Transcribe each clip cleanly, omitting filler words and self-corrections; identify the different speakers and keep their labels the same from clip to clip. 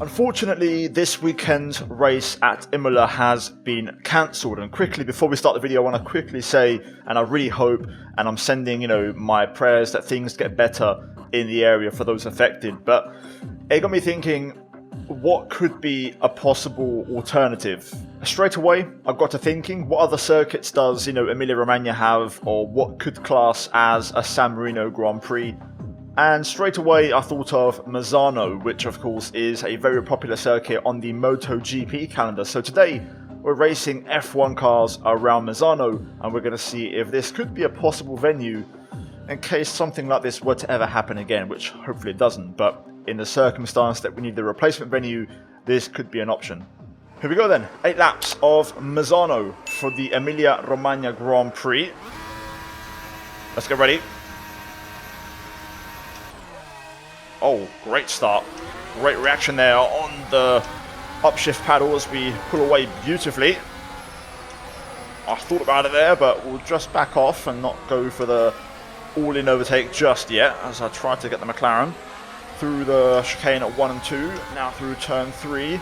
Speaker 1: Unfortunately, this weekend's race at Imola has been cancelled. And quickly, before we start the video, I want to quickly say, and I really hope, and I'm sending, my prayers that things get better in the area for those affected. But it got me thinking, what could be a possible alternative? Straight away, I got to thinking, what other circuits does, Emilia Romagna have, or what could class as a San Marino Grand Prix? And straight away I thought of Misano, which of course is a very popular circuit on the MotoGP calendar. So today we're racing F1 cars around Misano, and we're going to see if this could be a possible venue in case something like this were to ever happen again, which hopefully it doesn't, but in the circumstance that we need the replacement venue, this could be an option. Here we go then, 8 laps of Misano for the Emilia Romagna Grand Prix. Let's get ready. Oh, great start. Great reaction there on the upshift paddle as we pull away beautifully. I thought about it there, but we'll just back off and not go for the all-in overtake just yet, as I try to get the McLaren through the chicane at 1 and 2, now through turn 3,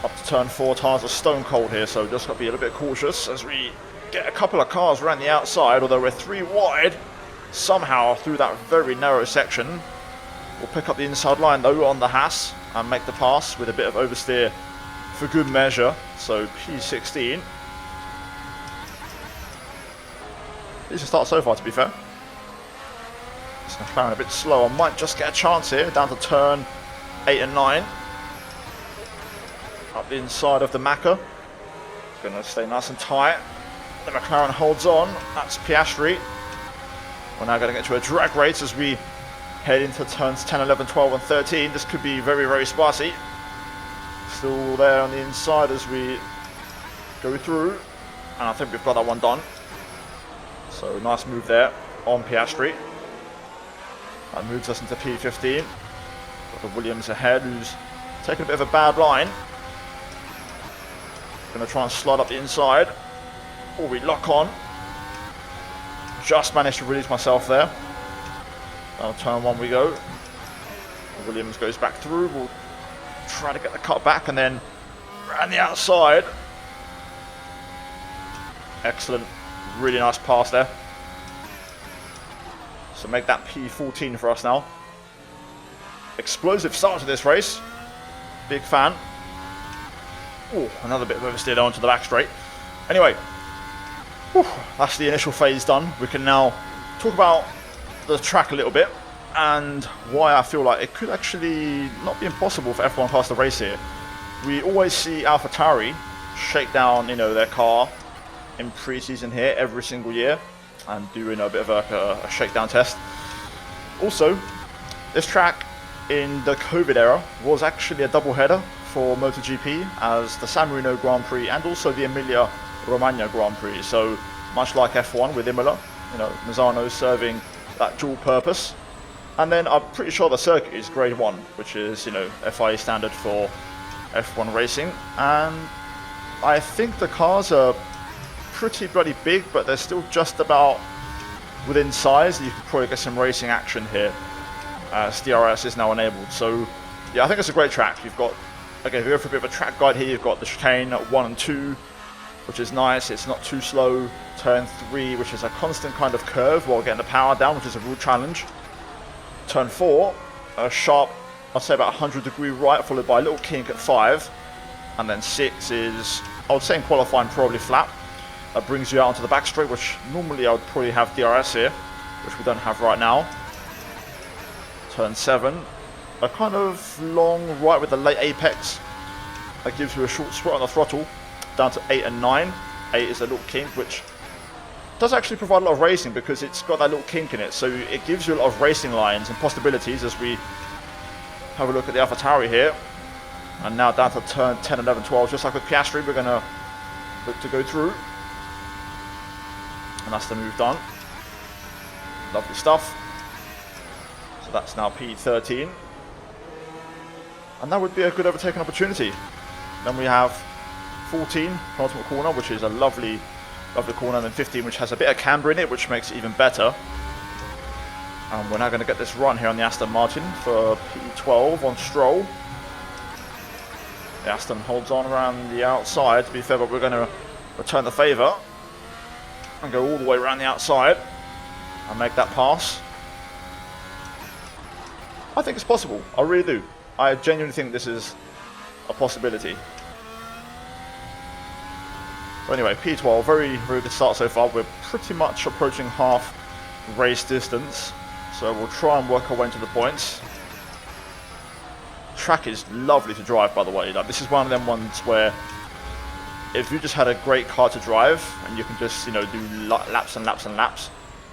Speaker 1: up to turn 4. Tyres are stone cold here, so just got to be a little bit cautious as we get a couple of cars around the outside, although we're 3 wide somehow through that very narrow section. We'll pick up the inside line though on the Haas and make the pass with a bit of oversteer for good measure. So P16. Decent start so far, to be fair. This McLaren a bit slow. I might just get a chance here down to turn 8 and 9. Up the inside of the Macca. Going to stay nice and tight. The McLaren holds on. That's Piastri. We're now going to get to a drag race as we head into turns 10, 11, 12 and 13. This could be very, very spicy. Still there on the inside as we go through. And I think we've got that one done. So nice move there on Piastri. That moves us into P15. Got the Williams ahead, who's taking a bit of a bad line. Going to try and slide up the inside. Oh, we lock on. Just managed to release myself there. Down turn 1 we go. Williams goes back through. We'll try to get the cut back and then around the outside. Excellent. Really nice pass there. So make that P14 for us now. Explosive start to this race. Big fan. Oh, another bit of oversteer onto the back straight. Anyway, that's the initial phase done. We can now talk about the track a little bit and why I feel like it could actually not be impossible for F1 cars to race here. We always see AlphaTauri shake down, their car in pre-season here every single year and doing a bit of a shakedown test. Also, this track in the COVID era was actually a double header for MotoGP as the San Marino Grand Prix and also the Emilia Romagna Grand Prix. So much like F1 with Imola, Misano serving that dual purpose. And then I'm pretty sure the circuit is grade 1, which is FIA standard for F1 racing. And I think the cars are pretty bloody big, but they're still just about within size. You could probably get some racing action here as DRS is now enabled. So yeah, I think it's a great track. You've got, again, if you go for a bit of a track guide here, you've got the chicane at 1 and 2, which is nice. It's not too slow. Turn 3, which is a constant kind of curve while getting the power down, which is a real challenge. Turn 4, a sharp, I'd say about 100-degree right, followed by a little kink at 5. And then 6 is, I would say in qualifying, probably flat. That brings you out onto the back straight, which normally I would probably have DRS here, which we don't have right now. Turn 7, a kind of long right with a late apex. That gives you a short sweat on the throttle, down to 8 and 9. 8 is a little kink, which does actually provide a lot of racing because it's got that little kink in it. So it gives you a lot of racing lines and possibilities as we have a look at the AlphaTauri here. And now down to turn 10, 11, 12, just like with Piastri, we're going to look to go through. And that's the move done. Lovely stuff. So that's now P13. And that would be a good overtaking opportunity. Then we have 14, penultimate corner, which is a lovely corner, and then 15, which has a bit of camber in it, which makes it even better. And we're now going to get this run here on the Aston Martin for P12 on Stroll. Aston holds on around the outside, to be fair, but we're going to return the favour and go all the way around the outside and make that pass. I think it's possible. I really do. I genuinely think this is a possibility. So anyway, P12, very, very good start so far. We're pretty much approaching half race distance, so we'll try and work our way into the points. Track is lovely to drive, by the way. Like, this is one of them ones where if you just had a great car to drive and you can just, you know, do laps and laps and laps,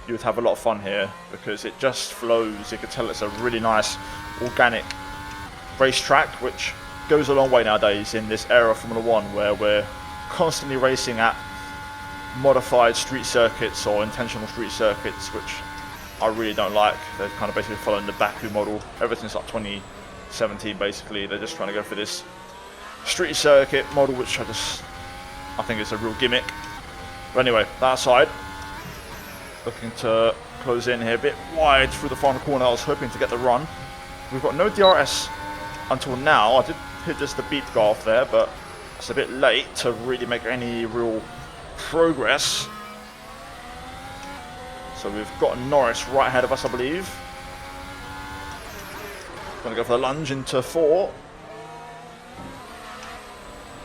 Speaker 1: you would have a lot of fun here because it just flows. You can tell it's a really nice organic racetrack, which goes a long way nowadays in this era of Formula 1 where we're constantly racing at modified street circuits or intentional street circuits, which I really don't like. They're kind of basically following the Baku model ever since like 2017 basically. They're just trying to go for this street circuit model, which I think is a real gimmick. But anyway, that aside, looking to close in here a bit wide through the final corner. I was hoping to get the run. We've got no DRS until now. I did hit just the beat go off there, but it's a bit late to really make any real progress. So we've got Norris right ahead of us, I believe. Going to go for the lunge into 4.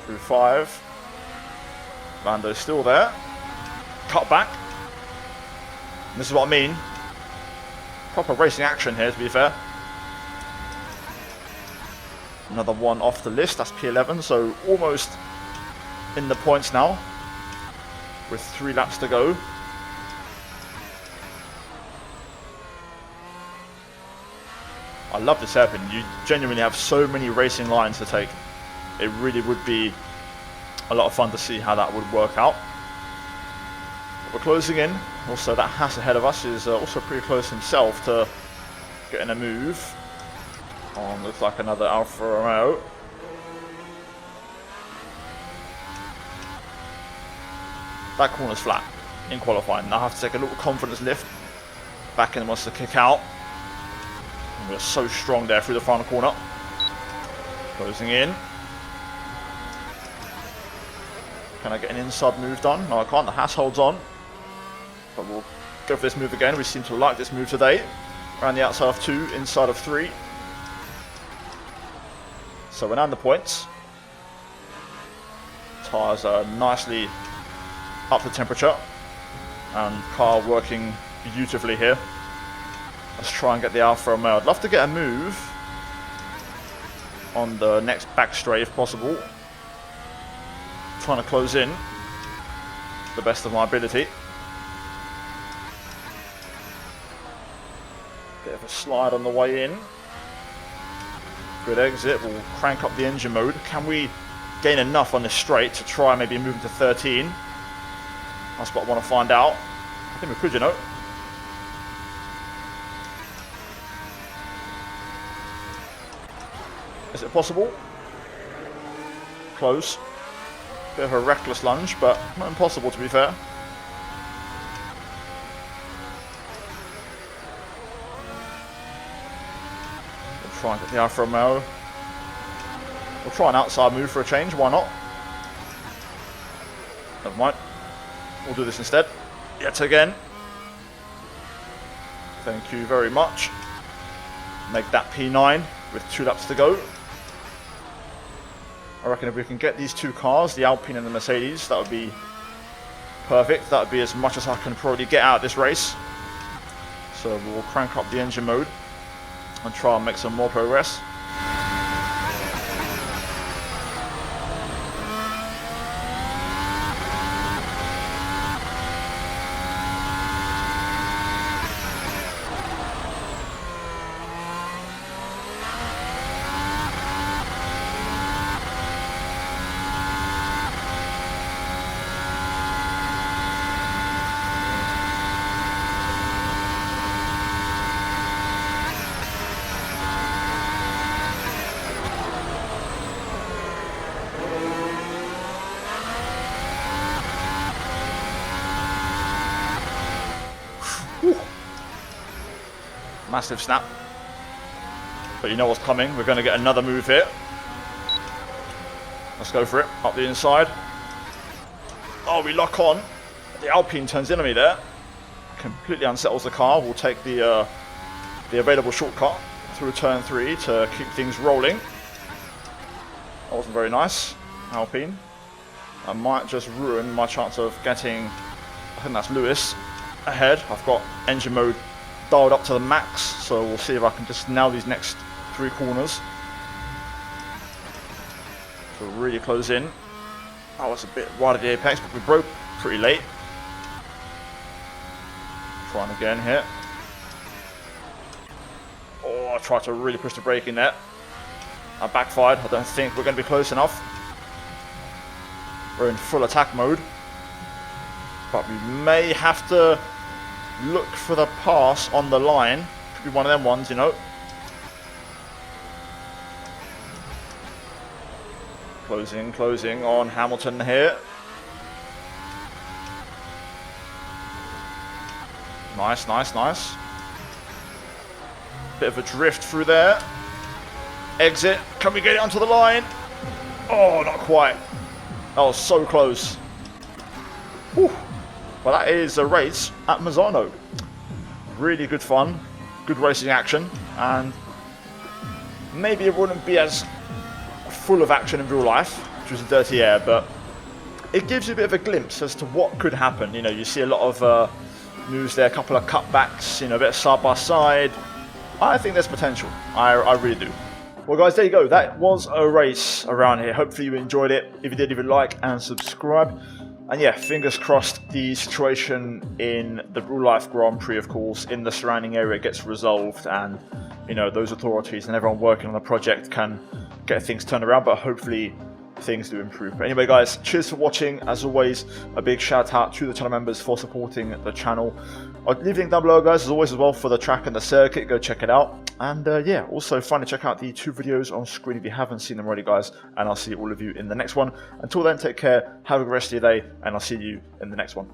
Speaker 1: Through 5. Lando's still there. Cut back. And this is what I mean. Proper racing action here, to be fair. Another one off the list. That's P11, so almost in the points now. With 3 laps to go. I love this hairpin. You genuinely have so many racing lines to take. It really would be a lot of fun to see how that would work out. But we're closing in. Also, that Haas ahead of us is also pretty close himself to getting a move. Looks like another Alfa Romeo. That corner's flat in qualifying. Now I have to take a little confidence lift. Back end wants to kick out. And we're so strong there through the final corner. Closing in. Can I get an inside move done? No, I can't. The Haas holds on. But we'll go for this move again. We seem to like this move today. Around the outside of 2, inside of 3. So we're now in the points. Tyres are nicely up to temperature. And car working beautifully here. Let's try and get the Alfa Romeo. I'd love to get a move on the next back straight if possible. Trying to close in to the best of my ability. Bit of a slide on the way in. Good exit. We'll crank up the engine mode. Can we gain enough on this straight to try and maybe move to 13? That's what I want to find out. I think we could, you know. Is it possible? Close. Bit of a reckless lunge, but not impossible to be fair. We'll try and get the Alfa Romeo. We'll try an outside move for a change, why not? Never mind. We'll do this instead. Yet again. Thank you very much. Make that P9 with 2 laps to go. I reckon if we can get these 2 cars, the Alpine and the Mercedes, that would be perfect. That would be as much as I can probably get out of this race. So we'll crank up the engine mode and try and make some more progress. Massive snap. But you know what's coming. We're going to get another move here. Let's go for it. Up the inside. Oh, we lock on. The Alpine turns into me there. Completely unsettles the car. We'll take the available shortcut through turn 3 to keep things rolling. That wasn't very nice, Alpine. I might just ruin my chance of getting, I think that's Lewis, ahead. I've got engine mode dialed up to the max, so we'll see if I can just nail these next 3 corners. So really close in. That was a bit wide at the apex, but we broke pretty late. Trying again here. Oh, I tried to really push the brake in there. I backfired. I don't think we're going to be close enough. We're in full attack mode. But we may have to look for the pass on the line. Could be one of them ones, you know. Closing on Hamilton here. Nice. Bit of a drift through there. Exit. Can we get it onto the line? Oh, not quite. That was so close. Whew. Well, that is a race at Misano. Really good fun. Good racing action. And maybe it wouldn't be as full of action in real life, which was dirty air, but it gives you a bit of a glimpse as to what could happen. You know, you see a lot of moves there, a couple of cutbacks, you know, a bit of side by side. I think there's potential. I really do. Well, guys, there you go. That was a race around here. Hopefully you enjoyed it. If you did, leave a like and subscribe. And yeah, fingers crossed the situation in the real life Grand Prix, of course, in the surrounding area gets resolved, and you know, those authorities and everyone working on the project can get things turned around, but hopefully things do improve. But anyway, guys, cheers for watching. As always, a big shout out to the channel members for supporting the channel. I'll leave a link down below, guys, as always, as well, for the track and the circuit. Go check it out. And yeah, also finally check out the 2 videos on screen if you haven't seen them already, guys. And I'll see all of you in the next one. Until then, take care, have a good rest of your day, and I'll see you in the next one.